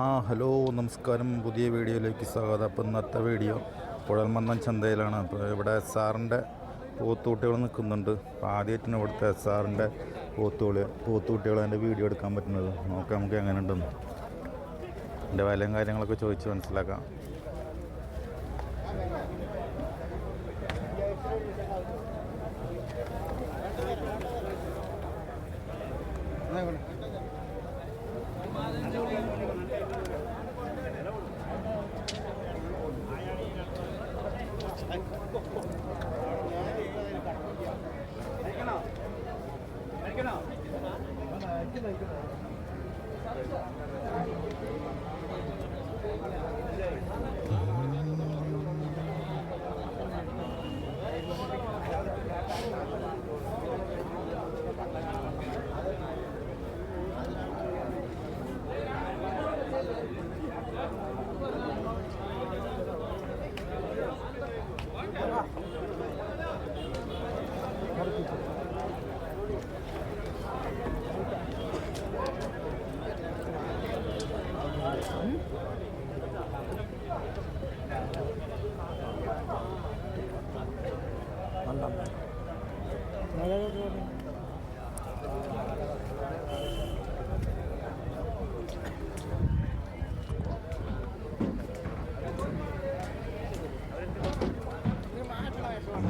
Hello നമസ്കാരം, പുതിയ വീഡിയോയിലേക്ക് സ്വാഗതം. അപ്പോൾ ഇന്നത്തെ വീഡിയോ കുഴൽമന്ദം ചന്തയിലാണ്. അപ്പോൾ ഇവിടെ എസ്ആറിൻ്റെ പോത്തുകുട്ടികൾ നിൽക്കുന്നുണ്ട്. അപ്പോൾ ആദ്യമായിട്ടാണ് ഇവിടുത്തെ എസ്ആറിൻ്റെ പോത്തുകുട്ടികൾ അതിൻ്റെ വീഡിയോ എടുക്കാൻ പറ്റുന്നത്. നോക്കാം നമുക്ക് എങ്ങനെ ഉണ്ടെന്ന്. എൻ്റെ വിലയും കാര്യങ്ങളൊക്കെ ചോദിച്ച് മനസ്സിലാക്കാം.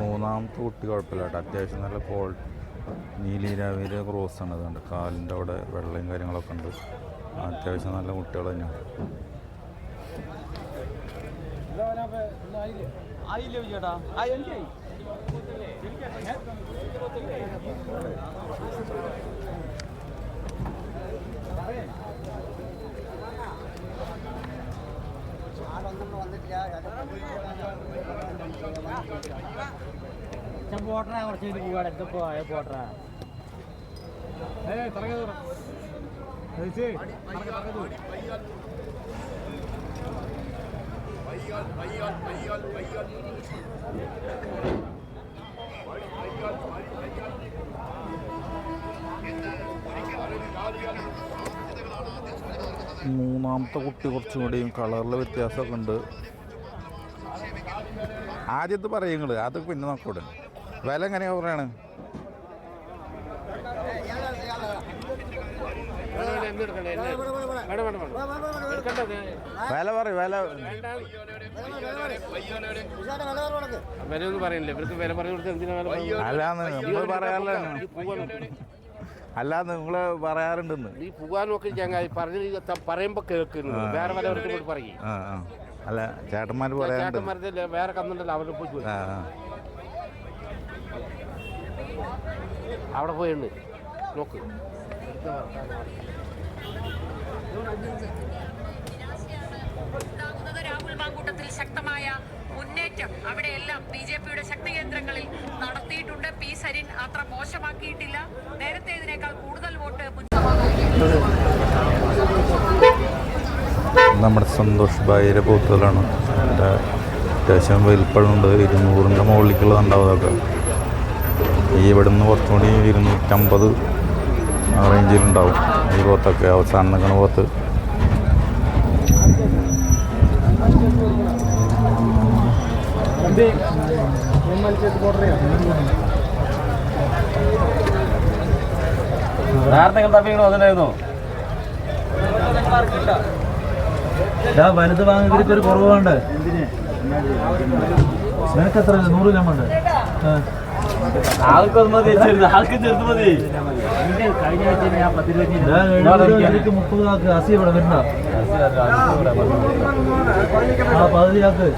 മൂന്നാമത്തെ കുട്ടി കുഴപ്പമില്ല കേട്ടോ. അത്യാവശ്യം നല്ല നീലിരാവിലെ ക്രോസാണ്. അതുകൊണ്ട് കാലിൻ്റെ അവിടെ വെള്ളയും കാര്യങ്ങളൊക്കെ ഉണ്ട്. അത്യാവശ്യം നല്ല കുട്ടികൾ തന്നെയാണ്. പോട്ടറാ കുറച്ച് പോവാടെ പോട്ടറാ മൂന്നാമത്തെ കുട്ടി കുറച്ചും കൂടിയും കളറിൽ വ്യത്യാസമൊക്കെ ഉണ്ട്. ആദ്യത്തെ പറയുങ്ങൾ അത് പിന്നെ നോക്കൂടെ. വില എങ്ങനെയാ പറയാണ്? വില പറയും. അല്ലാന്ന് നമ്മൾ പറയാറില്ല. അല്ലാന്ന് നിങ്ങള് പറയാറുണ്ടെന്ന്. ഈ പോകാനൊക്കെ ചങ്ങായി പറയുമ്പോ കേൾക്കുന്നു. വേറെ വല്ല പറയും. അല്ല ചേട്ടന്മാർ ചേട്ടന്മാരുടെ വേറെ കന്നുണ്ടല്ലോ, അവിടെ പോയി അവിടെ പോയിണ്ട് നോക്ക്. രാഹുൽ മാങ്കൂട്ടത്തിൽ ശക്തമായ മുന്നേറ്റം അവിടെയെല്ലാം ബിജെപിയുടെ ശക്തി കേന്ദ്രങ്ങളിൽ നടത്തിയിട്ടുണ്ട്. പി സരിൻ അത്ര മോശമാക്കിയിട്ടില്ല. നേരത്തെ ഇതിനേക്കാൾ കൂടുതൽ വോട്ട് നമ്മുടെ സന്തോഷ് ഭായിയുടെ പോത്തുകളാണ്. അതിൻ്റെ അത്യാവശ്യം വലിപ്പമുണ്ട്. 200ൻ്റെ മുകളിലേക്കുള്ളതുണ്ടാവും. അതൊക്കെ ഈ ഇവിടുന്ന് കുറച്ചുകൂടി 250 ആ റേഞ്ചിലുണ്ടാവും ഈ പോത്തൊക്കെ. അവസാനം നിൽക്കുന്ന പോത്ത് വലുത് വാങ്ങിയിട്ട് ഒരു കുറവുണ്ട്. നിനക്കെത്ര 100 ഗ്രാമുണ്ട്? ആൾക്കൊന്നും മതി, ആൾക്ക് ചെറുത് മതി. കഴിഞ്ഞ ആഴ്ച ഞാൻ 10 രൂപ 30 ആക്ക്. അസി ഇവിടെ വരുന്ന ആ 10 ആക്ക്.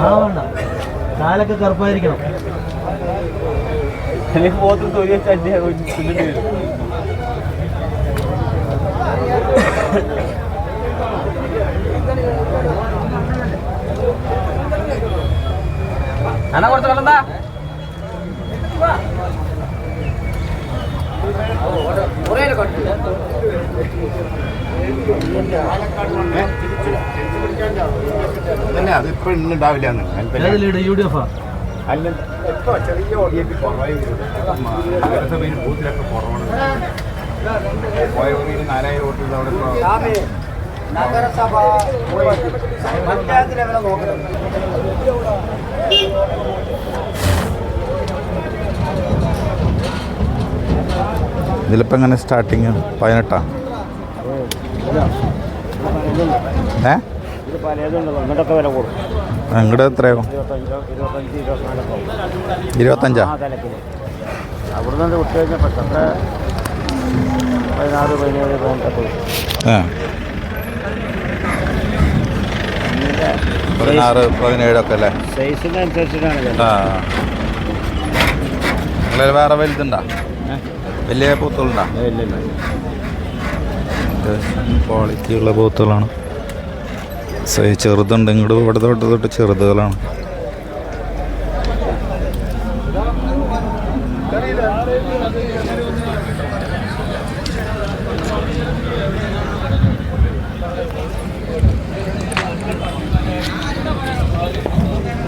ആ വേണ്ട, കാലൊക്കെ കറുപ്പായിരിക്കണം. അല്ലെങ്കിൽ പോത്ത് തൊലി വെച്ച് അടി തിന്നിട്ട് വരും. അന്നാ കുറച്ച് വെള്ളണ്ടാ. അതിപ്പോ ഉണ്ടാവില്ല. UDF അല്ല ചെറിയ ബൂത്തിലൊക്കെ കുറവാണ്. പോയവരിൽ 4000 വോട്ടുകൾ അവിടെ നഗരസഭ പഞ്ചായത്ത് ലെവലിൽ നോക്കണം. ഇതിലിപ്പോൾ എങ്ങനെ സ്റ്റാർട്ടിങ് 18? ഇത് പലതുണ്ടല്ലോ, ഇങ്ങോട്ടൊക്കെ വില കൂടും. നിങ്ങളുടെ എത്രയാകും? 25. അവിടെ നിന്ന് വിട്ട് കഴിഞ്ഞാൽ പെട്ടെന്ന് 16, 17, 18. 16, 17 ഒക്കെ അല്ലേ? സൈസിനനുസരിച്ചിട്ടാണ്. നിങ്ങളിൽ വേറെ വലുതുണ്ടോ? വലിയ പൂത്തുകളുണ്ടോ? ക്വാളിറ്റി ഉള്ള പൂത്തുകളാണ്. ചെറുതുണ്ട്, ഇങ്ങോട്ട് ഇവിടെ തൊട്ട് ചെറുതുകളാണ്.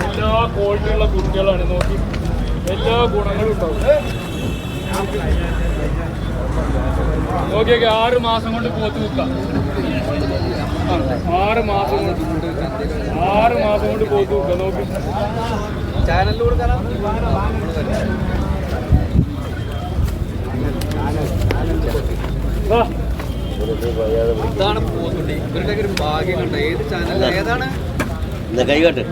എല്ലാ ക്വാളിറ്റിയുള്ള കുട്ടികളാണ്. നോക്കി എല്ലാ ഗുണങ്ങളും ഉണ്ടാവും. നോക്കിയൊക്കെ 6 മാസം കൊണ്ട് പോത്ത് വെക്കാം. 6 മാസം കൊണ്ട് പോത്ത് വെക്കാം. നോക്കി ചാനലിൽ കൊടുക്കാനോ? ഇതാണ് പോത്തുണ്ടി. ഇവരുടെ ഒരു ഭാഗ്യം കണ്ട. ഏത് ചാനൽ ഏതാണ്? കൈകാട്ട്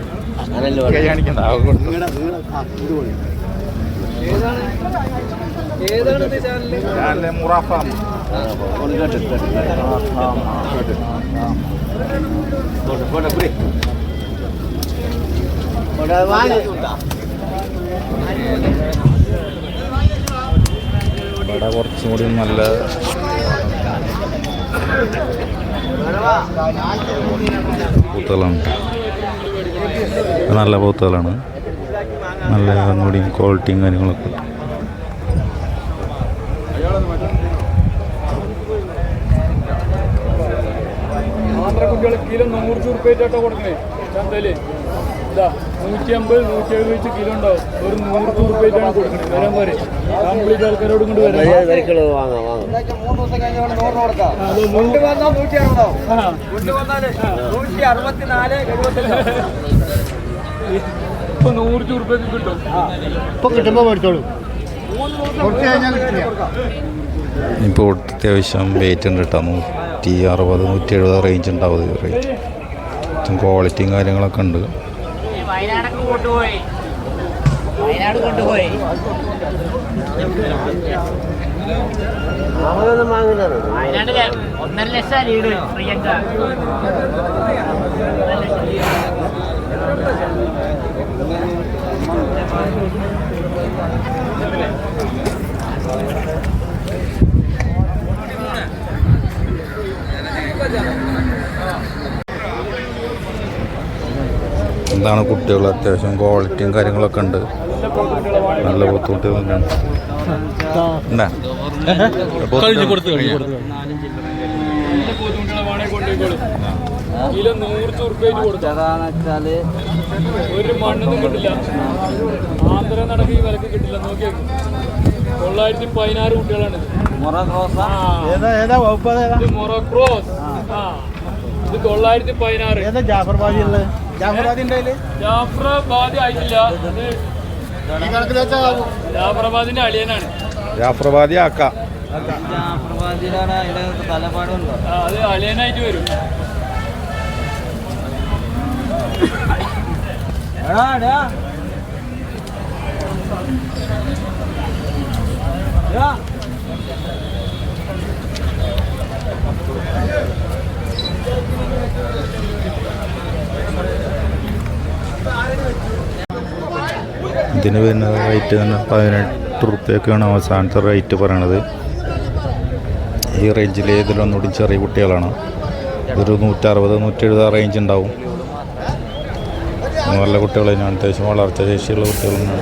ഏതാണ് ചാനല്? മുറാഫാം. ഇവിടെ കുറച്ചും കൂടി നല്ല പൂത്തുകളാണ്. നല്ല പൂത്തുകളാണ്. നല്ല ഒന്നുകൂടി ക്വാളിറ്റിയും കാര്യങ്ങളൊക്കെ ഉണ്ട്. ആന്ധ്ര കുട്ടികൾ കിലോ 100 രൂപയായിട്ടോ കൊടുക്കണേ ചന്തയില്. ഇതാ 150, 170 വെച്ച് കിലോ ഉണ്ടാവും. ഒരു 100 രൂപയായിട്ടാണ് കൊടുക്കണേ. വരാൻ പറയും. കംപ്ലീറ്റ് ആൾക്കാരോട് കൊണ്ട് വരാം. 3 ദിവസം കഴിഞ്ഞ 100 കൊടുക്കാം. കൊണ്ടുവന്നാൽ 160. കൊണ്ടുവന്നാൽ 164, 75. ഇപ്പൊ 100 രൂപയ്ക്ക് കിട്ടും. ഇപ്പൊ കിട്ടുമ്പോൾ മേടിച്ചോളൂ. കുറച്ച് കഴിഞ്ഞാൽ കിട്ടില്ല. ഇപ്പോൾ അത്യാവശ്യം വെയിറ്റ് ഉണ്ട് കേട്ടോ. 160, 170 റേഞ്ച് ഉണ്ടാവും. റേറ്റ് ക്വാളിറ്റിയും കാര്യങ്ങളൊക്കെ ഉണ്ട്. വയനാട് കൊണ്ടുപോയി വയനാട്ടിലെ 1.5 ലക്ഷം ലീഡ് പ്രിയങ്ക. എന്താണ് കുട്ടികൾ അത്യാവശ്യം ക്വാളിറ്റിയും കാര്യങ്ങളൊക്കെ ഉണ്ട്. നല്ല പൂത്തുകുട്ടികൾ തന്നെയാണ്. കിലോ 100 രൂപയായിട്ട് കൊടുക്കാം. ഒരു മണ്ണൊന്നും കിട്ടില്ല. ആന്ധ്ര നടക്ക് ഈ വിലക്ക് കിട്ടില്ല. നോക്കിയാൽ 916 കുട്ടികളാണ്. ഇത് മൊറക്രോസ്. ഇത് 916. ജാഫറാബാദി ആയിട്ടില്ല. ജാഫറാബാദിന്റെ അളിയനാണ്. ജാഫറാബാദി ആക്കാം. അത് അളിയനായിട്ട് വരും. ഇതിന് പിന്നെ റേറ്റ് തന്നെ 18 റുപ്യൊക്കെയാണ് അവസാനത്തെ റേറ്റ് പറയണത്. ഈ റേഞ്ചിൽ ഇതിലൊന്നുകൂടി ചെറിയ കുട്ടികളാണ്. ഒരു 160, 170 റേഞ്ച് ഉണ്ടാവും. നല്ല കുട്ടികൾ തന്നെയാണ്. അത്യാവശ്യം വളർച്ച ശേഷിയുള്ള കുട്ടികളാണ്.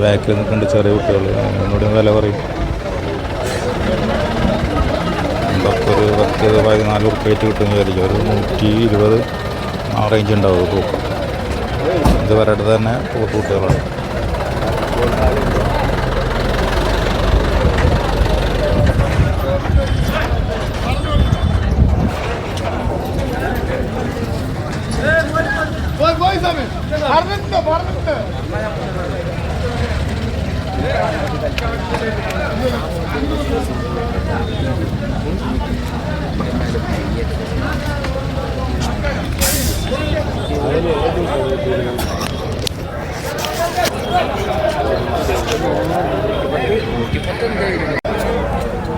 ബാക്കിൽ നിൽക്കേണ്ട ചെറിയ കുട്ടികൾ ഒന്നുകൂടി വില പറയും. ഇതൊക്കെ ഒരു 10, 14 റുപ്യായിട്ട് കിട്ടുമെന്ന് വിചാരിക്കും. ഒരു 120 ആ റേഞ്ച് ഉണ്ടാവും തൂക്കം. ഇത് വരട്ട് തന്നെ കുട്ടികളാണ്.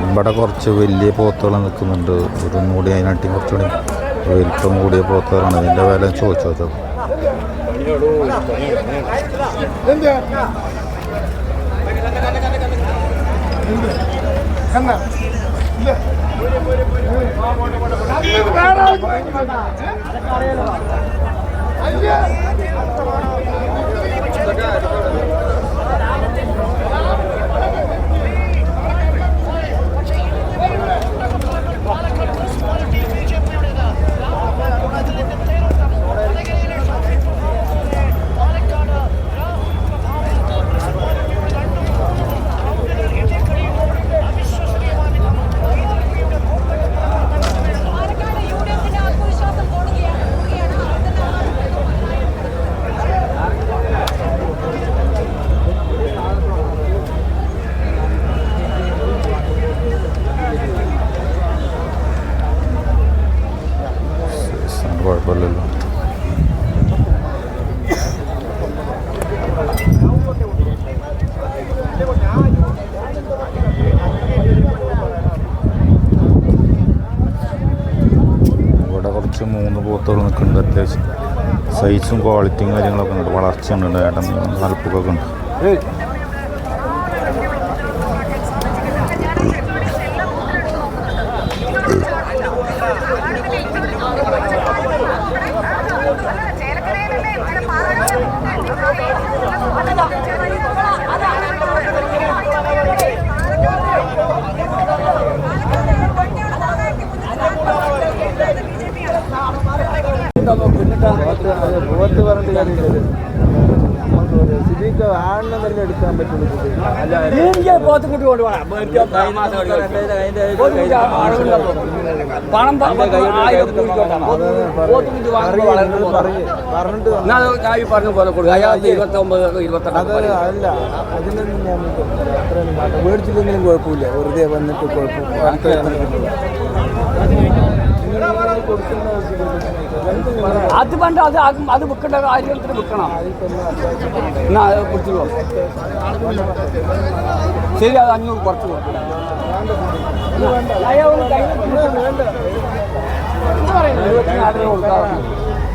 ഇവിടെ കുറച്ച് വലിയ പോത്തുകൾ നിൽക്കുന്നുണ്ട്. ഒന്നുകൂടി അതിനാട്ടി കുറച്ചുകൂടി വലിപ്പം കൂടിയ പോത്തുകളാണ്. ഇതിൻ്റെ വില ചോദിച്ചു നോക്കാം. കുഴപ്പമില്ലല്ലോ. ഇവിടെ കുറച്ച് 3 പോത്തുകൾ നിൽക്കുന്നുണ്ട്. അത്യാവശ്യം സൈസും ക്വാളിറ്റിയും കാര്യങ്ങളൊക്കെ ഉണ്ട്. വളർച്ചയുണ്ട്. ഏട്ടൻ നൽപ്പൊക്കെ ഉണ്ട്. പോത്ത് പറഞ്ഞിട്ട് കാര്യമില്ലത്. ആണെന്ന് തന്നെ എടുക്കാൻ പറ്റുള്ളൂ. പോത്തുകുട്ടി കൊണ്ടുപോകണം. പണം പറഞ്ഞ പോലെ കൊടുക്കുക. 29, 28 അല്ല. അതിനൊന്നും ഞാൻ അത്രയൊന്നും മാറ്റം മേടിച്ചില്ലെങ്കിലും കുഴപ്പമില്ല. വെറുതെ വന്നിട്ട് കുഴപ്പമില്ല. അത് പണ്ട് അത് വിൽക്കേണ്ട കാര്യത്തിന് വിൽക്കണം. എന്നാ അത് പിടിച്ചു ശരി. അത് 500 കുറച്ച് കൊടുക്കണം.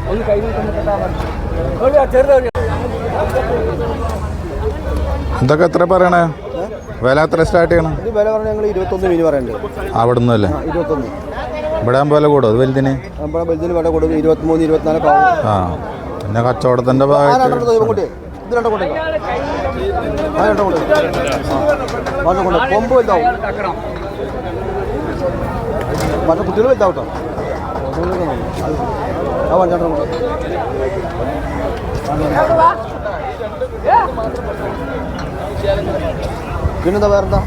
ഒന്ന് കൈ ചെറുത. എന്തൊക്കെ എത്ര പറയണേ? വില എത്ര സ്റ്റാർട്ട് ചെയ്യണം? ഇത് വില പറഞ്ഞാൽ ഞങ്ങൾ 21 മീൻ പറയുന്നുണ്ട്. അവിടെ നിന്നല്ലേ? 21. ഇവിടെ വില കൂടും. അത് വലുതിന് വലുതിന് വില കൊടുക്കും 23, 24. ആ പിന്നെ കച്ചവടത്തിൻ്റെ ഭാഗത്ത് കൊമ്പ് വലുതാവും. മറ്റേ കുട്ടികൾ വലുതാവും കേട്ടോ. പിന്നെന്താ വേറെന്താ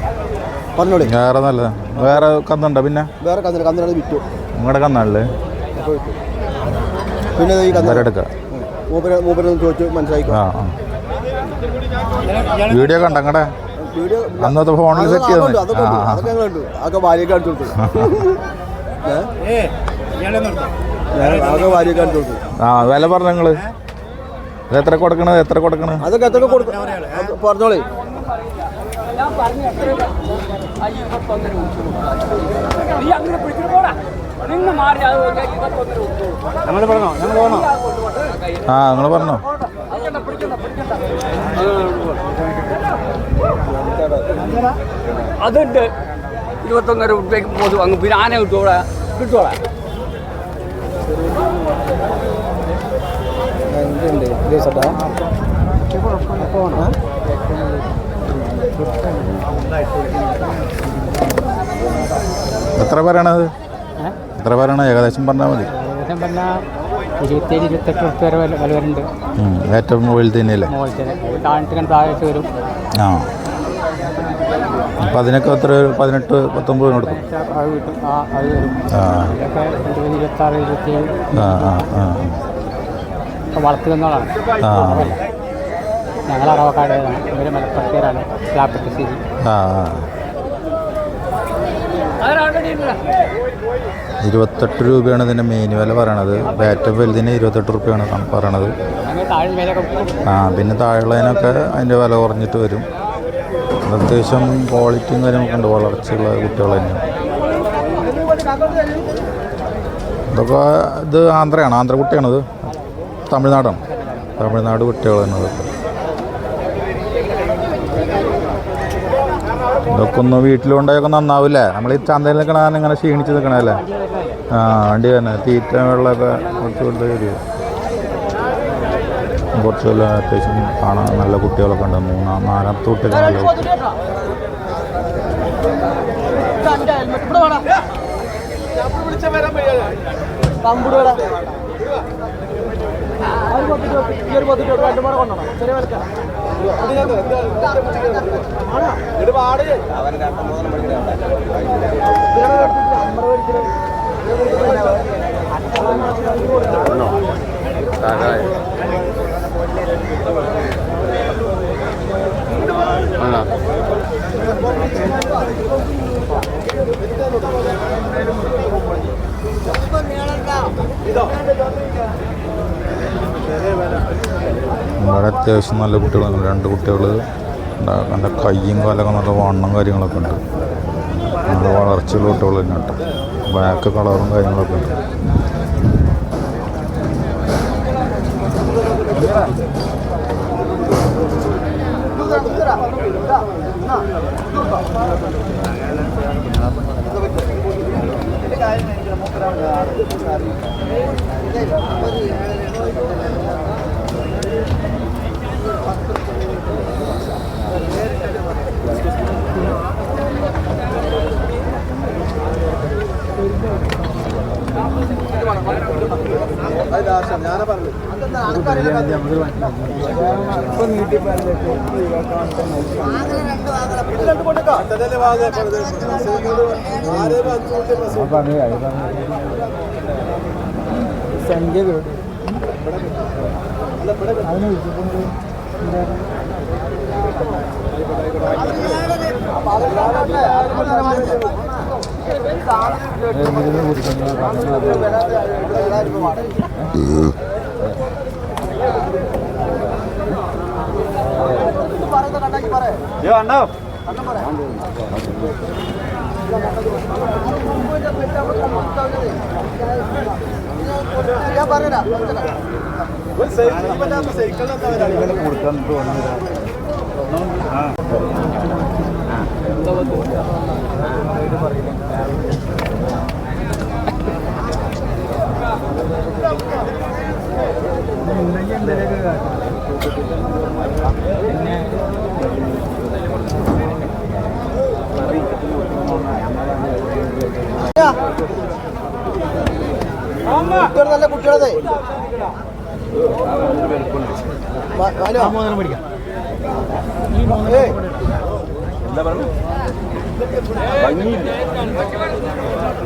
പറഞ്ഞോളി. വേറെ നല്ലത്. വേറെ കന്നുണ്ടോ? പിന്നെ വേറെ കന്നിനാണ് വിറ്റു. നിങ്ങളുടെ കന്നാണല്ലേ? പിന്നെ ഈ എടുക്കാം. മൂപ്പരൊന്നും ചോദിച്ചു മനസ്സിലാക്കി. ആ വീഡിയോ കണ്ട അങ്ങടെ അന്നത്തെ ഫോണിൽ സെറ്റ് ചെയ്തു. അതൊക്കെ ഞങ്ങളുണ്ട്. അതൊക്കെ ഭാര്യയൊക്കെ അടിച്ചു കൊടുത്തു. അതൊക്കെ ഭാര്യയൊക്കെ അടിച്ചു കൊടുത്തു. ആ വില പറഞ്ഞു നിങ്ങള് എത്ര കൊടുക്കണത്? അതൊക്കെ എത്ര കൊടുക്കും പറഞ്ഞോളി. ആ നിങ്ങൾ പറഞ്ഞോ. അതുണ്ട് 21 രൂപയ്ക്ക് പോതും അങ്ങ്. പിന്നെ ആന കിട്ടോളാം. എത്ര പറയണത്? എത്ര പറയണ? ഏകദേശം പറഞ്ഞാൽ മതി. 27-28 ഉറുപ്പ്യ വരെ വില വരുന്നുണ്ട്. ഏറ്റവും മുകളിൽ തന്നെയല്ലേ? താഴേക്ക് വരും. ആ അപ്പം അതിനൊക്കെ എത്ര? 18, 19 കൊടുക്കും. അത് കിട്ടും. അത് വരും. ഇതൊക്കെ 26, 27 വളർത്തു തന്നോളാണ്. ഞങ്ങൾ അറവക്കാടേതാണ്. ഇവർ മലപ്പുറത്തേരാണ്. പ്ലാപ്പറ്റശ്ശേരി. 28 രൂപയാണ് ഇതിൻ്റെ മെയിൻ വില പറയണത്. ഏറ്റവും വലുതിന് 28 രൂപയാണ് പറയണത്. പിന്നെ താഴെയുള്ളതിനൊക്കെ അതിൻ്റെ വില കുറഞ്ഞിട്ട് വരും. അത്യാവശ്യം ക്വാളിറ്റിയും കാര്യങ്ങളൊക്കെ ഉണ്ട്, വളർച്ചയുള്ള കുട്ടികൾ തന്നെയാണ്. ഇതൊക്കെ ഇത് ആന്ധ്രയാണ്, ആന്ധ്ര കുട്ടിയാണിത്, തമിഴ്നാടാണ്, തമിഴ്നാട് കുട്ടികൾ തന്നെ ഇതൊക്കെ. ഇതൊക്കെ ഒന്ന് വീട്ടിലുണ്ടായൊക്കെ നന്നാവില്ലേ? നമ്മൾ ഈ ചന്തയിൽ നിൽക്കണ ഇങ്ങനെ ക്ഷീണിച്ച് നിൽക്കണല്ലേ? ആ വണ്ടി തന്നെ തീറ്റ വെള്ളമൊക്കെ കുറച്ച് കൊണ്ട് വരും. കുറച്ച് അത്യാവശ്യം കാണാൻ നല്ല കുട്ടികളൊക്കെ ഉണ്ട്. നാലാമത്തെ കുട്ടികൾ നല്ല ഇവിടെ അത്യാവശ്യം നല്ല കുട്ടികളുണ്ട്. 2 കുട്ടികൾ എൻ്റെ കയ്യും കാലൊക്കെ നല്ല വണ്ണം കാര്യങ്ങളൊക്കെ ഉണ്ട്. നല്ല വളർച്ചയുള്ള കുട്ടികൾ തന്നെ കേട്ടോ. ബ്ലാക്ക് കളറും കാര്യങ്ങളൊക്കെ ഉണ്ട്. നല്ല കുട്ടികളെ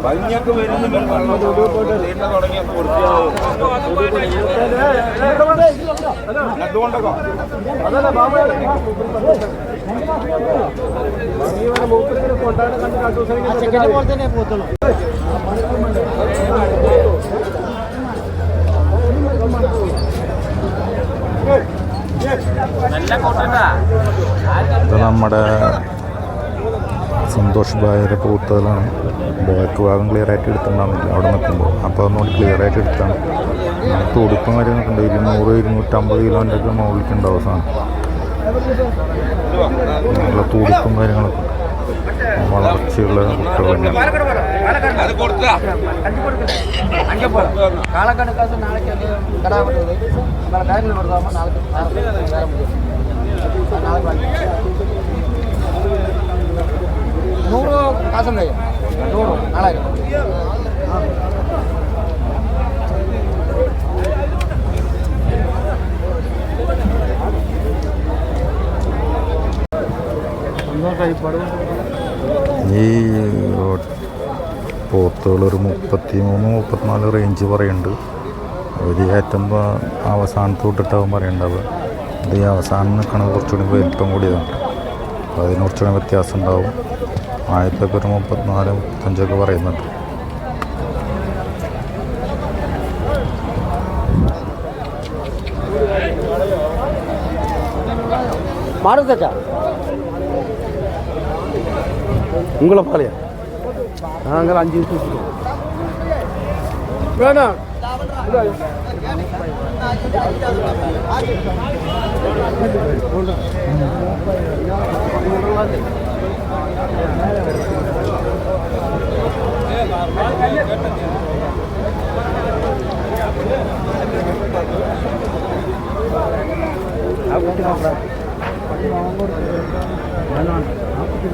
ഭംഗിയൊക്കെ വരുന്ന തുടങ്ങിയപ്പോൾ അതുകൊണ്ടൊക്കെ പോലെ തന്നെ പോത്തുള്ളൂ. ഇത് നമ്മുടെ സന്തോഷ് ഭായയുടെ പൂത്തുകളാണ്. ബാക്ക് ഭാഗം ക്ലിയർ ആയിട്ട് എടുത്തിട്ടുണ്ടാകുന്നില്ല അവിടെ നിൽക്കുമ്പോൾ. അപ്പോൾ ഒന്നുകൂടി ക്ലിയർ ആയിട്ട് എടുത്താണ്. തുടുക്കും കാര്യങ്ങളൊക്കെ ഉണ്ട്. 200-250 കിലോൻ്റെ ഒക്കെ മുകളിലേക്കുണ്ടാവും സാധനം. നല്ല തുടുക്കും കാര്യങ്ങളൊക്കെ ഉണ്ട്. വളർച്ചയുള്ള കുട്ടികൾ തന്നെയാണ്. ഈ പോത്തുകൾ ഒരു 33-34 റേഞ്ച് പറയുന്നുണ്ട്. ഒരു ഏറ്റുമ്പോൾ അവസാനത്ത് തൊട്ടിട്ടാവും പറയേണ്ടത്. ഇത് ഈ അവസാനം നിൽക്കണത് കുറച്ചുകൂടി വലിപ്പം കൂടിയതാണ്. അപ്പോൾ അതിന് കുറച്ചുകൂടി വ്യത്യാസം ഉണ്ടാവും. ആദ്യത്തൊക്കെ ഒരു 34-35 പറയുന്നുണ്ട്. മാറും உங்களை பாலையா நாங்கள் 5 ദിവസം வேணாம் ആ കുട്ടി